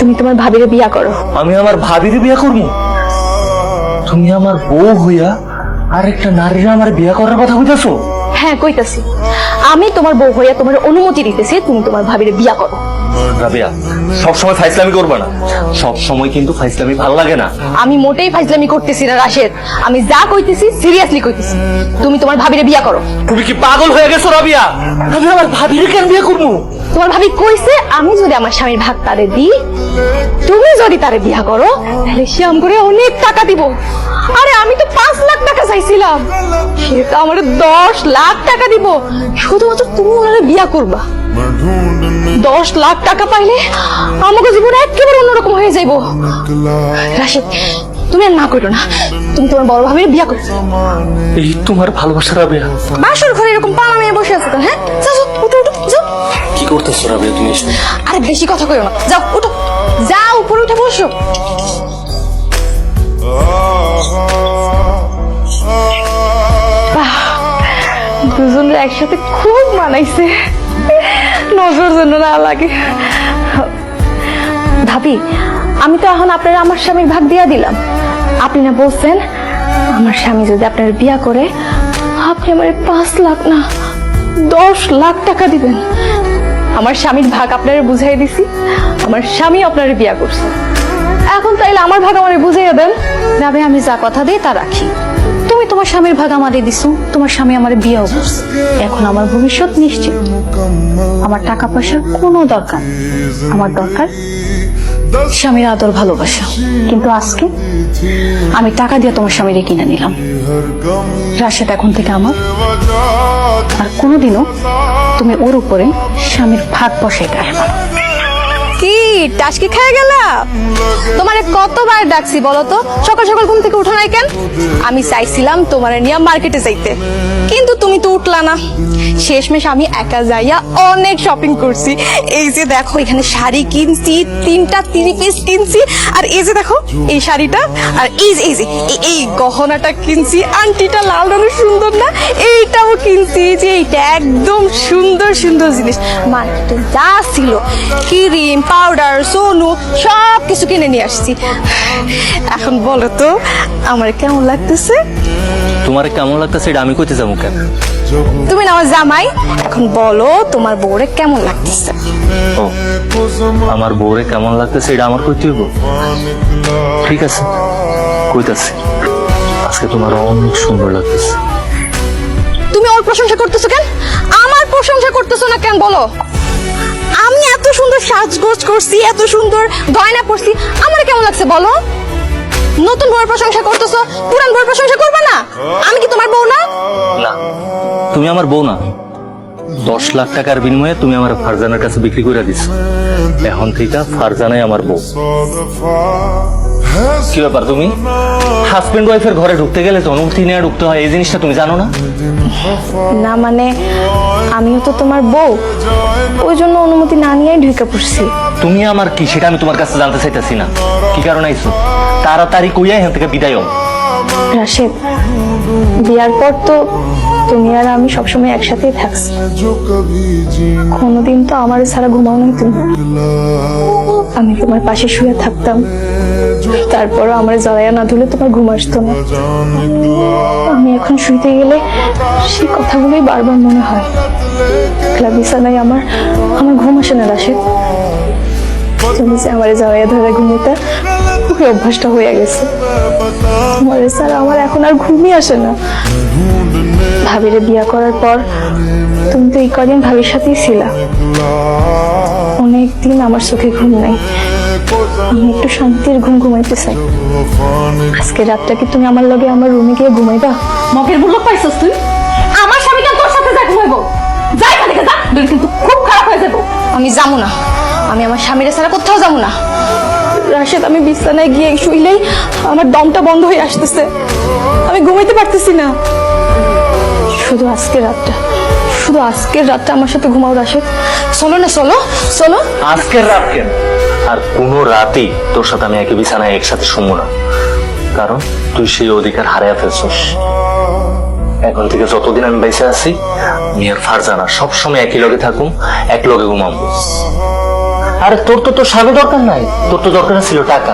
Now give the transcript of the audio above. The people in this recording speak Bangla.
তুমি তোমার ভাবিরে বিয়া করো। আমি আমার ভাবিরে বিয়া করবো? তুমি আমার বউ হইয়া আরেকটা নারীরা আমার বিয়া করার কথা কইতাছো? হ্যাঁ কইতাছি, আমি তোমার বউ হইয়া তোমার অনুমতি দিতেছি তুমি তোমার ভাবিরে বিয়া করো। রাবিয়া, সবসময় ফাইজলামি করবা না। সব সময় কিন্তু ফাইজলামি ভালো লাগে না। আমি মোটেই ফাইজলামি করতেছি না রাশেদ, আমি যা কইতেছি সিরিয়াসলি কইতেছি। তুমি তোমার ভাবিরে বিয়া করো। তুমি কি পাগল হয়ে গেছো রাবিয়া? আমি আমার ভাবিরে কেন বিয়া করবো? তোমার ভাবি কইছে আমি যদি আমার স্বামীর ভাগ তারে দিই, তুমি যদি তারে বিয়া করো তাহলে সে করে অনেক টাকা দিব। আরে আমি তো 5 লাখ টাকা চাইছিলাম, সেটা আমার 10 লাখ টাকা দিব শুধুমাত্র তুমি ওনারে বিয়া করবা। 10 লাখ টাকা পাইলে আমাকে জীবন একেবারে অন্যরকম হয়ে যাইবো। রাশেদ, তুমি আর না করো না, তুমি তোমার বড় ভাবির বিয়া করো। এই তোমার ভালোবাসা রাবিয়া? বাসর ঘরে এরকম পালা মেয়ে বসে আছে কেন? হ্যাঁ যাও যাও, উঠো উঠো যাও। কি করতেছো রাবিয়া তুমি? আরে বেশি কথা কইও না, যাও উঠো, যাও উপরে উঠে বসো। দুজনের একসাথে খুব মানাইছে, নজর যেন না লাগে। ভাবি, আমি তো এখন আপনার আমার স্বামীর ভাগ দিয়া দিলাম। আপনি না বলছেন আমার স্বামী যদি আপনার বিয়া করে আপনি আমার 5 লাখ না 10 লাখ টাকা দিবেন। আমার স্বামীর ভাগ আপনারে বুঝাই দিছি, আমার স্বামী আপনারে বিয়া করছে। এখন তাইলে আমার ভাগ আমারে বুঝাইয়া দেন। রাবে, আমি যা কথা দিই তা রাখি। তুমি তোমার স্বামীর ভাগ আমারে দিছো, তোমার স্বামী আমার বিয়েও করছে। এখন আমার ভবিষ্যৎ নিশ্চিত। আমার টাকা পয়সার কোনো দরকার নেই। আমার দরকার স্বামীর আদর ভালোবাসা। কিন্তু আজকে আমি টাকা দিয়ে তোমার স্বামীরে কিনে নিলাম। রাশেদ এখন থেকে আমার, আর কোনোদিনও তুমি ওর উপরে স্বামীর ভাগ বসাইতে আসবে না। কি টাসকি খেয়ে গেলা? তোমারে কতবার ডাকছি বলো তো, সকাল সকাল ঘুম থেকে উঠো নাই কেন? আমি চাইছিলাম তোমারে নিয়ে মার্কেটে যাইতে, কিন্তু তুমি তো উঠলা না। শেষমেশ আমি একা যাইয়া অনেক শপিং করছি। এই যে দেখো, এখানে শাড়ি কিনছি, 3টা 3 পিস কিনছি। আর এই যে দেখো এই শাড়িটা, আর এই গহনাটা কিনছি। আন্টিটা লাল রঙের সুন্দর না? এইটাও কিনছি। যে এইটা একদম সুন্দর সুন্দর জিনিস। মার্কেটে যা ছিল ক্রিম, পাউডার, সোনু সব কিছু কিনে নিয়ে আসছি। এখন বলো তো আমার কেমন লাগতেছে? তোমার কেমন লাগতেছে এটা আমি কইতে যাবো কেন? তুমি না আমার জামাই, এখন বলো তোমার বউরে কেমন লাগতেছে? ও, আমার বউরে কেমন লাগতেছে এটা আমার কইতে হইব? ঠিক আছে, কইতাছি। আজকে তোমার অনেক সুন্দর লাগতেছে। তুমি ওর প্রশংসা করতেছো কেন? আমার প্রশংসা করতেছো না কেন বলো? আমি এত সুন্দর সাজগোজ করছি, এত সুন্দর গয়না পরছি, আমার কেমন লাগছে বলো? নতুন বউয়ের প্রশংসা করতেছো, পুরান বউয়ের প্রশংসা করবে না? আমি কি তোমার বউ না? না, তুমি আমার বউ না। 10 লাখ টাকার বিনিময়ে তুমি আমার ফারজানার কাছে বিক্রি করে দিছো। এখন থেকে ফারজানাই আমার বউ। কি ব্যাপার, তুমি হাজবেন্ড ওয়াইফের ঘরে ঢুকতে গেলে তো অনুমতি নিয়ে ঢুকতে হয়, এই জিনিসটা তুমি জানো না? না মানে আমিও তো তোমার বউ, ওই জন্য অনুমতি না নিয়েই ঢুকে পড়ছি। তুমি আমার কি সেটা আমি তোমার কাছে জানতে চাইতেছি না। কি কারণে আইছো তাড়াতাড়ি কইয়া এখান থেকে বিদায় হও। রাশেদ, বিয়ার পর তো তুমি আর আমি সবসময় একসাথেই থাকছি। কোনোদিন তো আমার ছাড়া ঘুমাও নাই তুমি। আমি তোমার পাশে শুয়ে থাকতাম, তারপরও আমার জড়াইয়া না ধুলে তোমার ঘুম আসতো না। আমি এখন শুইতে গেলে সেই কথাগুলোই বারবার মনে হয়। একলা বিছানায় আমার ঘুম আসে না রাশেদ। তুমি যে আমার জড়াইয়া ধরে ঘুমিতে, ওই অভ্যাসটা হয়ে গেছে। তোমার ছাড়া আমার এখন আর ঘুমই আসে না। ভাবিরে বিয়া করার পর তুমি তো এই কদিন ভাবির সাথেই ছিলা। অনেকদিন আমার চোখে ঘুম নাই, আমি একটু শান্তির ঘুম ঘুমাইতে চাই। আজকে রাতটা কি তুমি আমার লগে আমার রুমে গিয়ে ঘুমাইবা? মগের মূল্য পাইছস তুই? আমার স্বামীকে তোর সাথে যা ঘুমাইবো, যাই এখান থেকে যা, নইলে কিন্তু খুব খারাপ হয়ে যাবো। আমি যাবো না, আমি আমার স্বামীর ছাড়া কোথাও যাবো না। রাশেদ, আমি বিছানায় গিয়ে শুইলেই আমার দমটা বন্ধ হয়ে আসতেছে, আমি ঘুমাইতে পারতেছি না। শুধু আজকের রাতটা আমার সাথে ঘুমাও রাশেদ। চলো না, চলো চলো। আজকের রাত কেন? আর কোনো রাতেই তোর সাথে আমি একই বিছানায় একসাথে শুনবো না, কারণ তুই সেই অধিকার হারিয়ে ফেলছিস। এখন থেকে যতদিন আমি বেঁচে আছি, আমি আর ফারজানা সবসময় একই লগে থাকুম, এক লগে ঘুমাবো। আরে তোর তো তোর স্বামী দরকার নাই, তোর তো দরকার ছিল টাকা।